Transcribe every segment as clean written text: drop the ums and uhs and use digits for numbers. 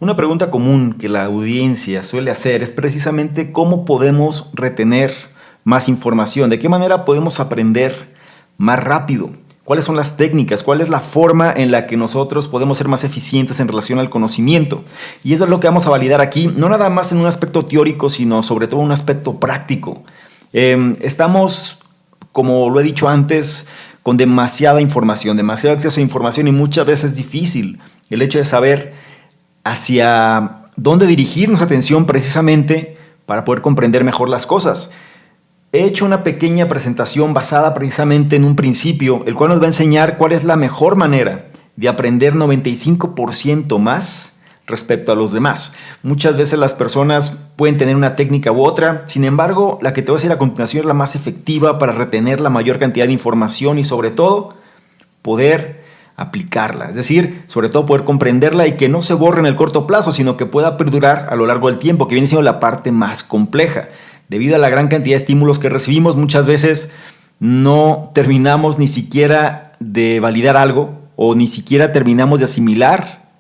Una pregunta común que la audiencia suele hacer es precisamente cómo podemos retener más información, de qué manera podemos aprender más rápido, cuáles son las técnicas, cuál es la forma en la que nosotros podemos ser más eficientes en relación al conocimiento. Y eso es lo que vamos a validar aquí, no nada más en un aspecto teórico, sino sobre todo en un aspecto práctico. Estamos, como lo he dicho antes, con demasiada información, demasiado acceso a información y muchas veces es difícil el hecho de saber hacia dónde dirigir nuestra atención precisamente para poder comprender mejor las cosas. He hecho una pequeña presentación basada precisamente en un principio, el cual nos va a enseñar cuál es la mejor manera de aprender 95% más respecto a los demás. Muchas veces las personas pueden tener una técnica u otra, sin embargo, la que te voy a decir a continuación es la más efectiva para retener la mayor cantidad de información y sobre todo poder aplicarla, es decir, sobre todo poder comprenderla y que no se borre en el corto plazo, sino que pueda perdurar a lo largo del tiempo, que viene siendo la parte más compleja. Debido a la gran cantidad de estímulos que recibimos, muchas veces no terminamos ni siquiera de validar algo o ni siquiera terminamos de asimilar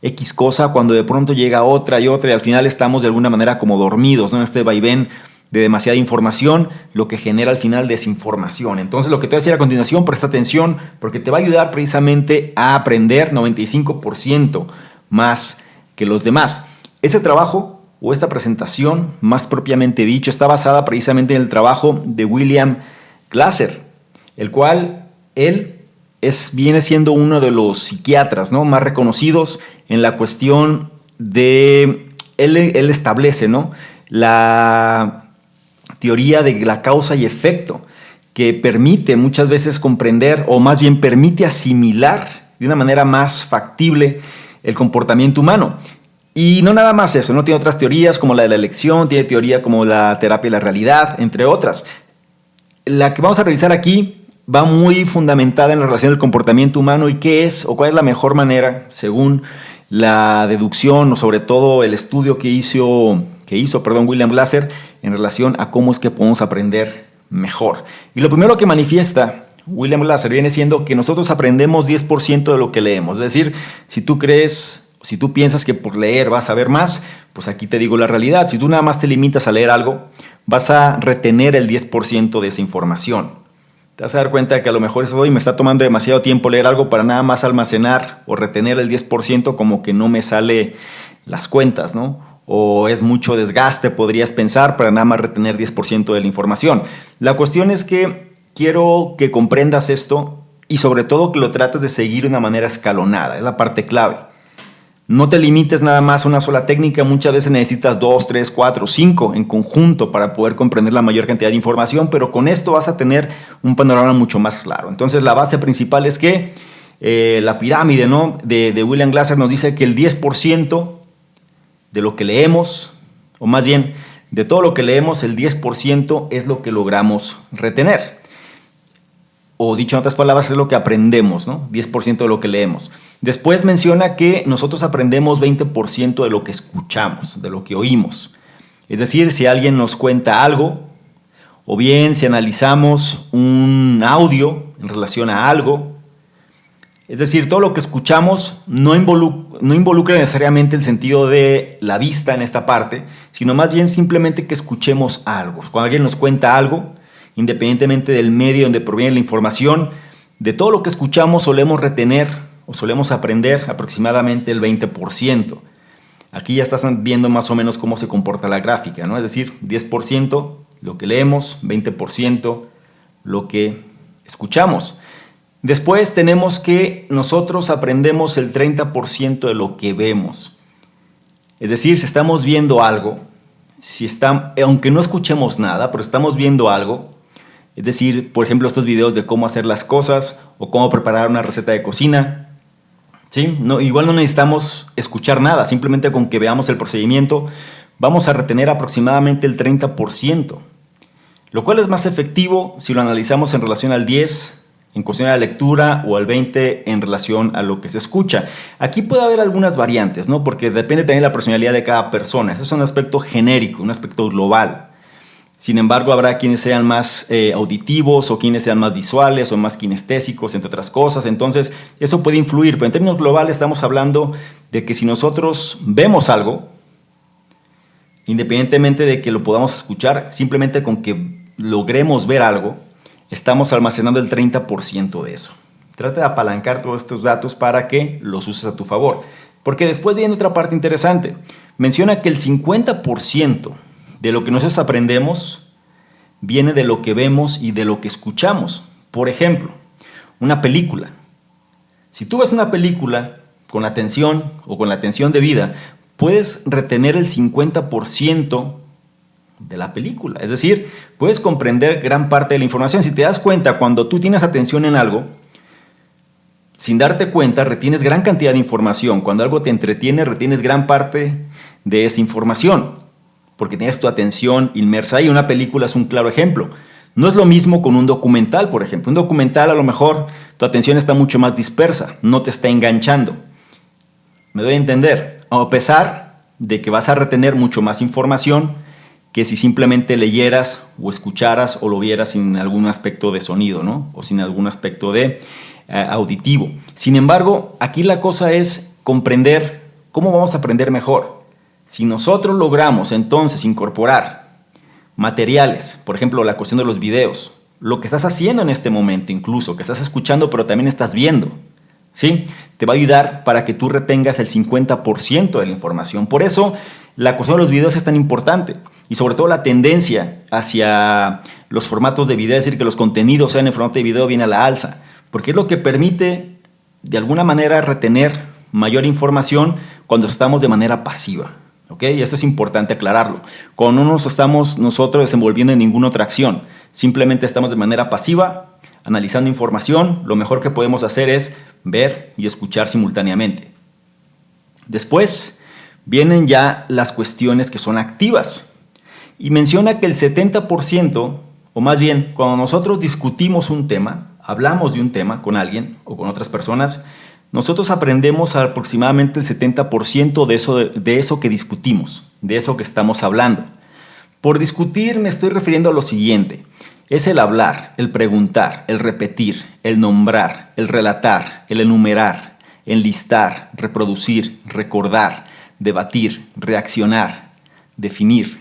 X cosa cuando de pronto llega otra y al final estamos de alguna manera como dormidos, ¿no? En este vaivén de demasiada información, lo que genera al final desinformación. Entonces, lo que te voy a decir a continuación, presta atención porque te va a ayudar precisamente a aprender 95% más que los demás. Ese trabajo o esta presentación, más propiamente dicho, está basada precisamente en el trabajo de William Glasser, el cual viene siendo uno de los psiquiatras, ¿no?, más reconocidos en la cuestión de... Él establece, ¿no?, la teoría de la causa y efecto, que permite muchas veces comprender, o más bien permite asimilar de una manera más factible el comportamiento humano. Y no nada más eso, ¿no? Tiene otras teorías como la de la elección, tiene teoría como la terapia de la realidad, entre otras. La que vamos a revisar aquí va muy fundamentada en la relación del comportamiento humano y qué es o cuál es la mejor manera, según la deducción o sobre todo el estudio que hizo William Glasser en relación a cómo es que podemos aprender mejor. Y lo primero que manifiesta William Glasser viene siendo que nosotros aprendemos 10% de lo que leemos. Es decir, si tú piensas que por leer vas a ver más, pues aquí te digo la realidad. Si tú nada más te limitas a leer algo, vas a retener el 10% de esa información. Te vas a dar cuenta que a lo mejor me está tomando demasiado tiempo leer algo para nada más almacenar o retener el 10%, como que no me sale las cuentas, ¿no? O es mucho desgaste, podrías pensar, para nada más retener 10% de la información. La cuestión es que quiero que comprendas esto y sobre todo que lo trates de seguir de una manera escalonada, es la parte clave. No te limites nada más a una sola técnica, muchas veces necesitas 2, 3, 4, 5 en conjunto para poder comprender la mayor cantidad de información, pero con esto vas a tener un panorama mucho más claro. Entonces la base principal es que la pirámide, ¿no?, de William Glasser nos dice que el 10% de lo que leemos, o más bien de todo lo que leemos, el 10% es lo que logramos retener. O dicho en otras palabras, es lo que aprendemos, ¿no? 10% de lo que leemos. Después menciona que nosotros aprendemos 20% de lo que escuchamos, de lo que oímos. Es decir, si alguien nos cuenta algo, o bien si analizamos un audio en relación a algo, es decir, todo lo que escuchamos no involucra necesariamente el sentido de la vista en esta parte, sino más bien simplemente que escuchemos algo. Cuando alguien nos cuenta algo, independientemente del medio donde proviene la información, de todo lo que escuchamos solemos retener o solemos aprender aproximadamente el 20%. Aquí ya estás viendo más o menos cómo se comporta la gráfica, ¿no? Es decir, 10% lo que leemos, 20% lo que escuchamos. Después tenemos que nosotros aprendemos el 30% de lo que vemos. Es decir, si estamos viendo algo, aunque no escuchemos nada, pero estamos viendo algo, es decir, por ejemplo, estos videos de cómo hacer las cosas o cómo preparar una receta de cocina, ¿sí? Igual no necesitamos escuchar nada, simplemente con que veamos el procedimiento vamos a retener aproximadamente el 30%, lo cual es más efectivo si lo analizamos en relación al 10% en cuestión de la lectura o al 20% en relación a lo que se escucha. Aquí puede haber algunas variantes, ¿no?, porque depende también de la personalidad de cada persona. Eso es un aspecto genérico, un aspecto global. Sin embargo, habrá quienes sean más auditivos o quienes sean más visuales o más kinestésicos, entre otras cosas. Entonces, eso puede influir. Pero en términos globales estamos hablando de que si nosotros vemos algo, independientemente de que lo podamos escuchar, simplemente con que logremos ver algo, estamos almacenando el 30% de eso. Trata de apalancar todos estos datos para que los uses a tu favor. Porque después viene otra parte interesante. Menciona que el 50% de lo que nosotros aprendemos viene de lo que vemos y de lo que escuchamos. Por ejemplo, una película. Si tú ves una película con atención o con la atención debida, puedes retener el 50% de la película. Es decir, puedes comprender gran parte de la información. Si te das cuenta, cuando tú tienes atención en algo, sin darte cuenta, retienes gran cantidad de información. Cuando algo te entretiene, retienes gran parte de esa información, porque tienes tu atención inmersa ahí. Una película es un claro ejemplo. No es lo mismo con un documental, por ejemplo. Un documental, a lo mejor, tu atención está mucho más dispersa, no te está enganchando. Me doy a entender, a pesar de que vas a retener mucho más información que si simplemente leyeras o escucharas o lo vieras sin algún aspecto de sonido, ¿no? O sin algún aspecto de auditivo. Sin embargo, aquí la cosa es comprender cómo vamos a aprender mejor. Si nosotros logramos entonces incorporar materiales, por ejemplo, la cuestión de los videos, lo que estás haciendo en este momento incluso, que estás escuchando pero también estás viendo, ¿sí? Te va a ayudar para que tú retengas el 50% de la información. Por eso la cuestión de los videos es tan importante y sobre todo la tendencia hacia los formatos de video, es decir, que los contenidos sean en formato de video, viene a la alza, porque es lo que permite de alguna manera retener mayor información cuando estamos de manera pasiva. ¿Ok? Y esto es importante aclararlo. Cuando no nos estamos nosotros desenvolviendo en ninguna otra acción, simplemente estamos de manera pasiva, analizando información, lo mejor que podemos hacer es ver y escuchar simultáneamente. Después vienen ya las cuestiones que son activas. Y menciona que el 70%, o más bien, cuando nosotros discutimos un tema, hablamos de un tema con alguien o con otras personas, nosotros aprendemos aproximadamente el 70% de eso que discutimos, de eso que estamos hablando. Por discutir me estoy refiriendo a lo siguiente. Es el hablar, el preguntar, el repetir, el nombrar, el relatar, el enumerar, enlistar, reproducir, recordar, debatir, reaccionar, definir.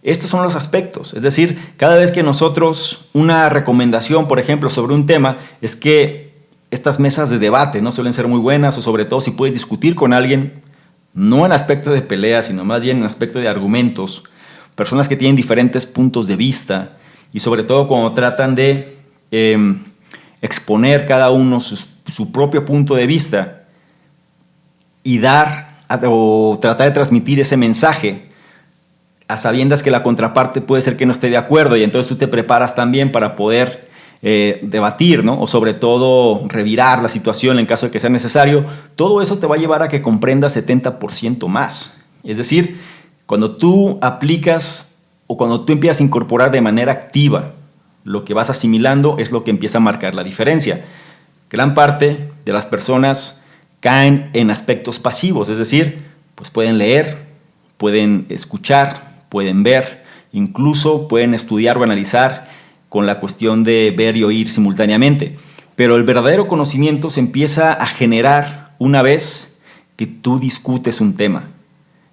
Estos son los aspectos. Es decir, cada vez que nosotros, una recomendación, por ejemplo, sobre un tema, es que estas mesas de debate no suelen ser muy buenas, o sobre todo si puedes discutir con alguien, no en aspecto de pelea, sino más bien en aspecto de argumentos, personas que tienen diferentes puntos de vista y sobre todo cuando tratan de exponer cada uno su propio punto de vista y dar o tratar de transmitir ese mensaje a sabiendas que la contraparte puede ser que no esté de acuerdo y entonces tú te preparas también para poder debatir, ¿no? O sobre todo revirar la situación en caso de que sea necesario. Todo eso te va a llevar a que comprendas 70% más. Es decir, cuando tú aplicas o cuando tú empiezas a incorporar de manera activa lo que vas asimilando es lo que empieza a marcar la diferencia. Gran parte de las personas caen en aspectos pasivos, es decir, pues pueden leer, pueden escuchar, pueden ver, incluso pueden estudiar o analizar con la cuestión de ver y oír simultáneamente. Pero el verdadero conocimiento se empieza a generar una vez que tú discutes un tema.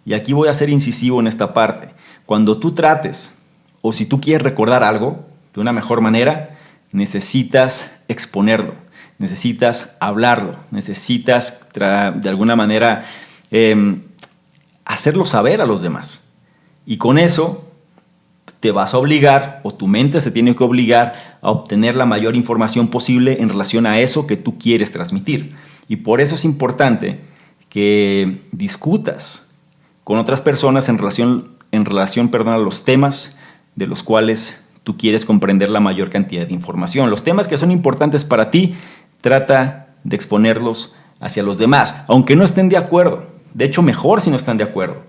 Y aquí voy a ser incisivo en esta parte. Cuando tú trates, o si tú quieres recordar algo de una mejor manera, necesitas exponerlo, necesitas hablarlo, necesitas de alguna manera hacerlo saber a los demás. Y con eso te vas a obligar, o tu mente se tiene que obligar a obtener la mayor información posible en relación a eso que tú quieres transmitir. Y por eso es importante que discutas con otras personas en relación a los temas de los cuales tú quieres comprender la mayor cantidad de información. Los temas que son importantes para ti, trata de exponerlos hacia los demás, aunque no estén de acuerdo. De hecho, mejor si no están de acuerdo.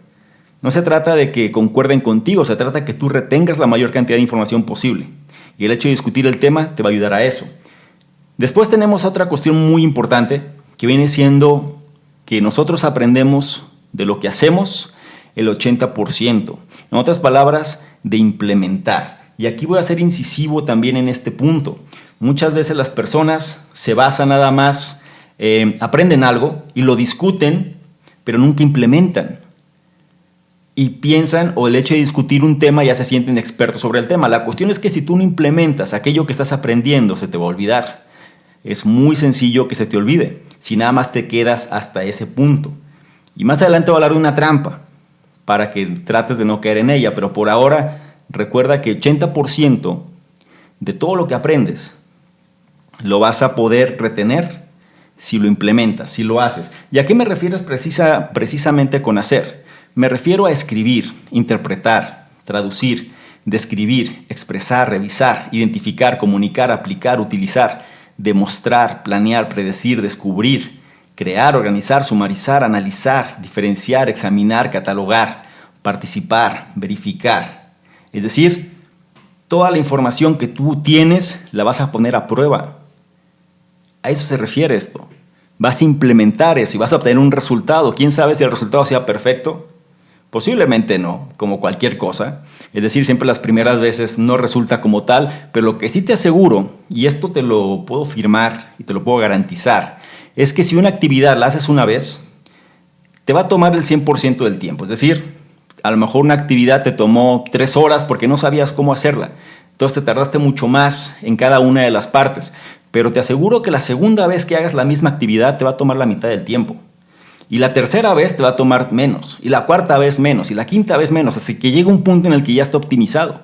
No se trata de que concuerden contigo, se trata de que tú retengas la mayor cantidad de información posible. Y el hecho de discutir el tema te va a ayudar a eso. Después tenemos otra cuestión muy importante, que viene siendo que nosotros aprendemos de lo que hacemos el 80%. En otras palabras, de implementar. Y aquí voy a ser incisivo también en este punto. Muchas veces las personas se basan nada más, aprenden algo y lo discuten, pero nunca implementan. Y piensan, o el hecho de discutir un tema ya se sienten expertos sobre el tema. La cuestión es que si tú no implementas aquello que estás aprendiendo, se te va a olvidar. Es muy sencillo que se te olvide, si nada más te quedas hasta ese punto. Y más adelante voy a hablar de una trampa, para que trates de no caer en ella, pero por ahora recuerda que 80% de todo lo que aprendes lo vas a poder retener si lo implementas, si lo haces. ¿Y a qué me refiero precisamente con hacer? Me refiero a escribir, interpretar, traducir, describir, expresar, revisar, identificar, comunicar, aplicar, utilizar, demostrar, planear, predecir, descubrir, crear, organizar, sumarizar, analizar, diferenciar, examinar, catalogar, participar, verificar. Es decir, toda la información que tú tienes la vas a poner a prueba. A eso se refiere esto. Vas a implementar eso y vas a obtener un resultado. ¿Quién sabe si el resultado sea perfecto? Posiblemente no, como cualquier cosa. Es decir, siempre las primeras veces no resulta como tal, pero lo que sí te aseguro, y esto te lo puedo firmar y te lo puedo garantizar, es que si una actividad la haces una vez, te va a tomar el 100% del tiempo. Es decir, a lo mejor una actividad te tomó 3 horas porque no sabías cómo hacerla. Entonces te tardaste mucho más en cada una de las partes. Pero te aseguro que la segunda vez que hagas la misma actividad te va a tomar la mitad del tiempo. Y la tercera vez te va a tomar menos. Y la cuarta vez menos. Y la quinta vez menos. Así que llega un punto en el que ya está optimizado.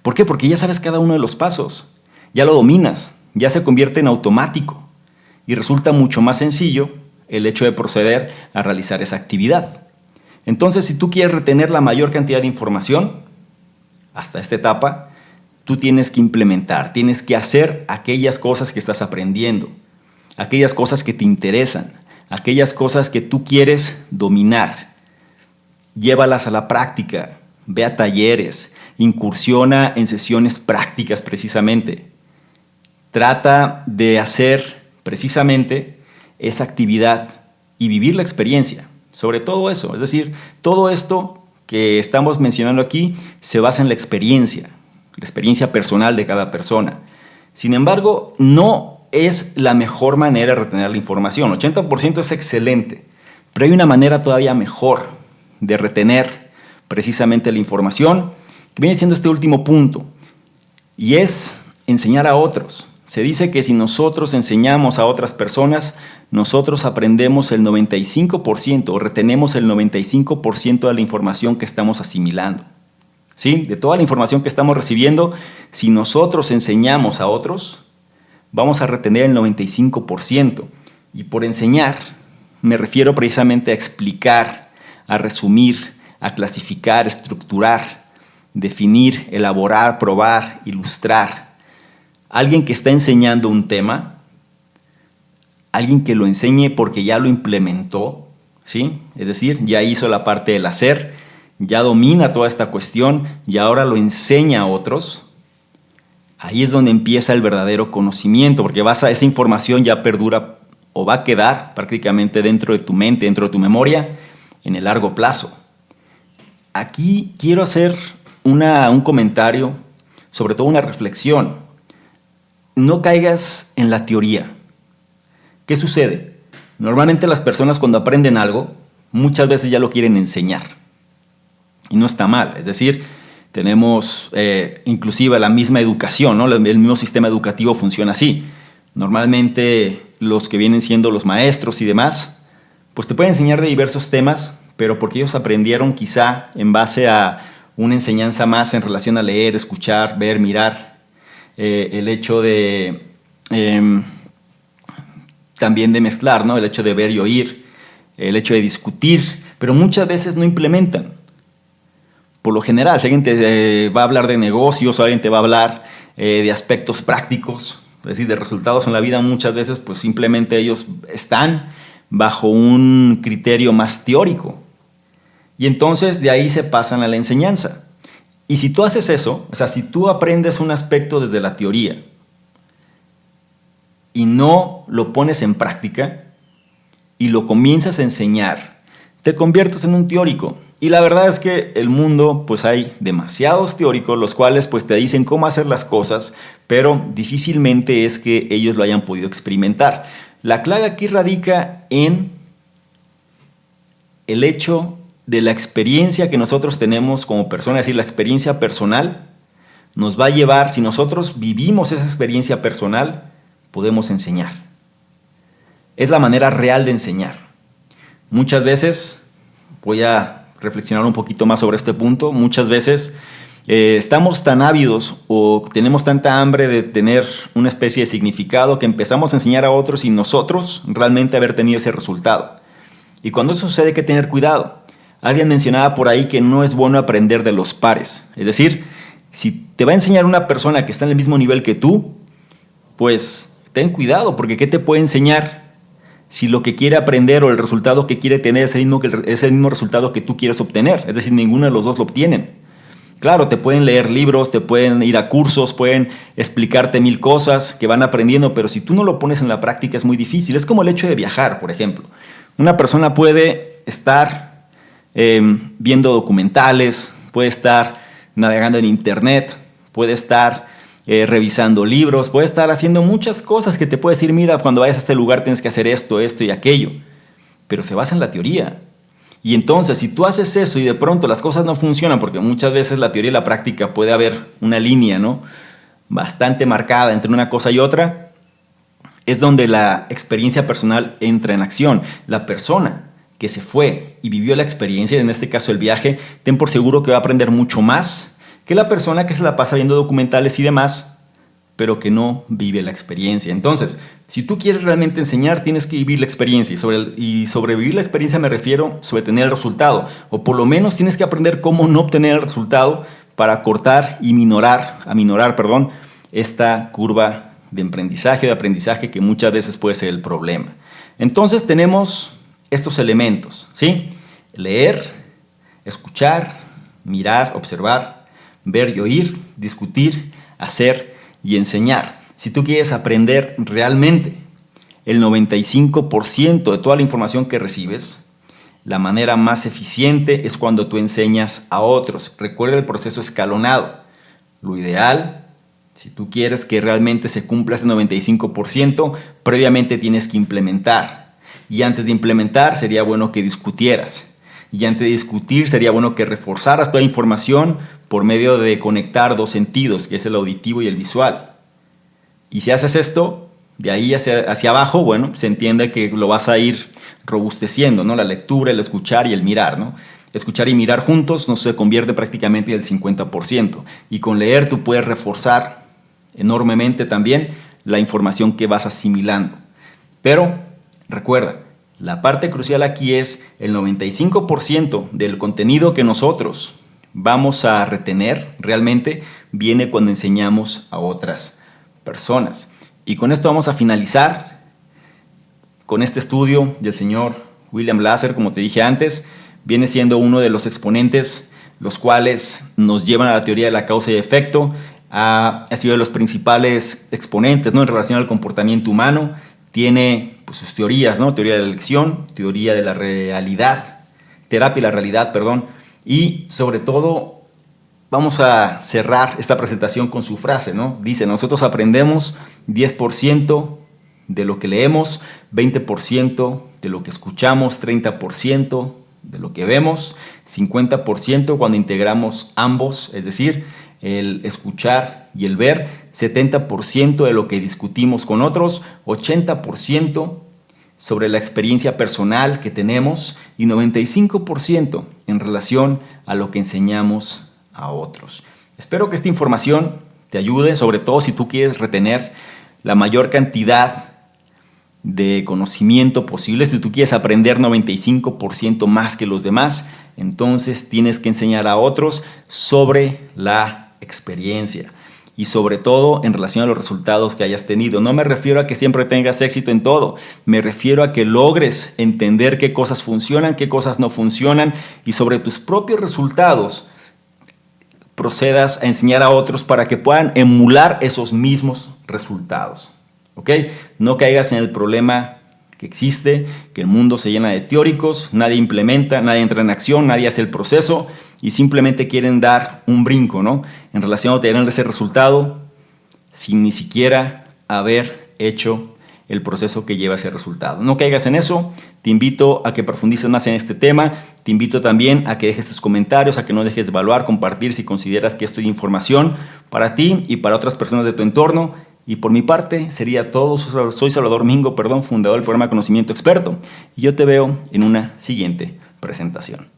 ¿Por qué? Porque ya sabes cada uno de los pasos. Ya lo dominas. Ya se convierte en automático. Y resulta mucho más sencillo el hecho de proceder a realizar esa actividad. Entonces, si tú quieres retener la mayor cantidad de información, hasta esta etapa, tú tienes que implementar, tienes que hacer aquellas cosas que estás aprendiendo, aquellas cosas que te interesan, aquellas cosas que tú quieres dominar. Llévalas a la práctica, ve a talleres, incursiona en sesiones prácticas precisamente. Trata de hacer precisamente esa actividad y vivir la experiencia. Sobre todo eso, es decir, todo esto que estamos mencionando aquí se basa en la experiencia personal de cada persona. Sin embargo, no es la mejor manera de retener la información. 80% es excelente, pero hay una manera todavía mejor de retener precisamente la información, que viene siendo este último punto, y es enseñar a otros. Se dice que si nosotros enseñamos a otras personas, nosotros aprendemos el 95% o retenemos el 95% de la información que estamos asimilando. ¿Sí? De toda la información que estamos recibiendo, si nosotros enseñamos a otros, vamos a retener el 95%. Y por enseñar, me refiero precisamente a explicar, a resumir, a clasificar, estructurar, definir, elaborar, probar, ilustrar. Alguien que está enseñando un tema, alguien que lo enseñe porque ya lo implementó, ¿sí? Es decir, ya hizo la parte del hacer, ya domina toda esta cuestión y ahora lo enseña a otros. Ahí es donde empieza el verdadero conocimiento, porque esa información ya perdura o va a quedar prácticamente dentro de tu mente, dentro de tu memoria, en el largo plazo. Aquí quiero hacer un comentario, sobre todo una reflexión. No caigas en la teoría. ¿Qué sucede? Normalmente las personas cuando aprenden algo, muchas veces ya lo quieren enseñar. Y no está mal. Es decir, tenemos inclusive la misma educación, ¿no? El mismo sistema educativo funciona así. Normalmente los que vienen siendo los maestros y demás, pues te pueden enseñar de diversos temas, pero porque ellos aprendieron quizá en base a una enseñanza más en relación a leer, escuchar, ver, mirar. El hecho de también de mezclar, ¿no? El hecho de ver y oír, el hecho de discutir, pero muchas veces no implementan. Por lo general, si alguien te va a hablar de negocios o alguien te va a hablar de aspectos prácticos, es decir, de resultados en la vida, muchas veces pues simplemente ellos están bajo un criterio más teórico. Y entonces de ahí se pasan a la enseñanza. Y si tú haces eso, o sea, si tú aprendes un aspecto desde la teoría y no lo pones en práctica y lo comienzas a enseñar, te conviertes en un teórico. Y la verdad es que el mundo, pues hay demasiados teóricos los cuales pues te dicen cómo hacer las cosas, pero difícilmente es que ellos lo hayan podido experimentar. La clave aquí radica en el hecho de la experiencia que nosotros tenemos como personas, es decir, la experiencia personal nos va a llevar, si nosotros vivimos esa experiencia personal, podemos enseñar. Es la manera real de enseñar. Muchas veces, voy a reflexionar un poquito más sobre este punto, muchas veces estamos tan ávidos o tenemos tanta hambre de tener una especie de significado que empezamos a enseñar a otros sin nosotros realmente haber tenido ese resultado. Y cuando eso sucede hay que tener cuidado. Alguien mencionaba por ahí que no es bueno aprender de los pares. Es decir, si te va a enseñar una persona que está en el mismo nivel que tú, pues ten cuidado, porque ¿qué te puede enseñar si lo que quiere aprender o el resultado que quiere tener es el mismo resultado que tú quieres obtener? Es decir, ninguno de los dos lo obtienen. Claro, te pueden leer libros, te pueden ir a cursos, pueden explicarte mil cosas que van aprendiendo, pero si tú no lo pones en la práctica es muy difícil. Es como el hecho de viajar, por ejemplo. Una persona puede estar viendo documentales, puede estar navegando en internet, puede estar revisando libros, puede estar haciendo muchas cosas que te puede decir, mira, cuando vayas a este lugar tienes que hacer esto, esto y aquello, pero se basa en la teoría. Y entonces, si tú haces eso y de pronto las cosas no funcionan, porque muchas veces la teoría y la práctica puede haber una línea, ¿no?, bastante marcada entre una cosa y otra, es donde la experiencia personal entra en acción. La persona que se fue y vivió la experiencia, en este caso el viaje, ten por seguro que va a aprender mucho más que la persona que se la pasa viendo documentales y demás, pero que no vive la experiencia. Entonces, si tú quieres realmente enseñar, tienes que vivir la experiencia. Y sobre vivir la experiencia me refiero sobre tener el resultado, o por lo menos tienes que aprender cómo no obtener el resultado para cortar y aminorar, esta curva de aprendizaje que muchas veces puede ser el problema. Entonces tenemos estos elementos, ¿sí? Leer, escuchar, mirar, observar, ver y oír, discutir, hacer y enseñar. Si tú quieres aprender realmente el 95% de toda la información que recibes, la manera más eficiente es cuando tú enseñas a otros. Recuerda el proceso escalonado. Lo ideal, si tú quieres que realmente se cumpla ese 95%, previamente tienes que implementar. Y antes de implementar sería bueno que discutieras. Y antes de discutir sería bueno que reforzaras toda información por medio de conectar dos sentidos, que es el auditivo y el visual. Y si haces esto, de ahí hacia abajo, bueno, se entiende que lo vas a ir robusteciendo, ¿no? La lectura, el escuchar y el mirar, ¿no? Escuchar y mirar juntos no se convierte prácticamente en el 50%. Y con leer tú puedes reforzar enormemente también la información que vas asimilando. Pero recuerda, la parte crucial aquí es el 95% del contenido que nosotros vamos a retener realmente viene cuando enseñamos a otras personas. Y con esto vamos a finalizar con este estudio del señor William Glasser, como te dije antes, viene siendo uno de los exponentes los cuales nos llevan a la teoría de la causa y efecto, ha sido de los principales exponentes, ¿no?, en relación al comportamiento humano. Tiene pues, sus teorías, ¿no? Teoría de la elección, teoría de la realidad, terapia de la realidad, perdón. Y sobre todo, vamos a cerrar esta presentación con su frase, ¿no? Dice, nosotros aprendemos 10% de lo que leemos, 20% de lo que escuchamos, 30% de lo que vemos, 50% cuando integramos ambos, es decir, el escuchar y el ver, 70% de lo que discutimos con otros, 80% sobre la experiencia personal que tenemos y 95% en relación a lo que enseñamos a otros. Espero que esta información te ayude, sobre todo si tú quieres retener la mayor cantidad de conocimiento posible. Si tú quieres aprender 95% más que los demás, entonces tienes que enseñar a otros sobre la experiencia y sobre todo en relación a los resultados que hayas tenido. No me refiero a que siempre tengas éxito en todo, me refiero a que logres entender qué cosas funcionan, qué cosas no funcionan y sobre tus propios resultados procedas a enseñar a otros para que puedan emular esos mismos resultados. ¿Ok? No caigas en el problema que existe, que el mundo se llena de teóricos, nadie implementa, nadie entra en acción, nadie hace el proceso y simplemente quieren dar un brinco, ¿no? En relación a obtener ese resultado sin ni siquiera haber hecho el proceso que lleva a ese resultado. No caigas en eso, te invito a que profundices más en este tema, te invito también a que dejes tus comentarios, a que no dejes de evaluar, compartir si consideras que esto es información para ti y para otras personas de tu entorno. Y por mi parte sería todo. Soy Salvador Mingo, fundador del programa Conocimiento Experto, y yo te veo en una siguiente presentación.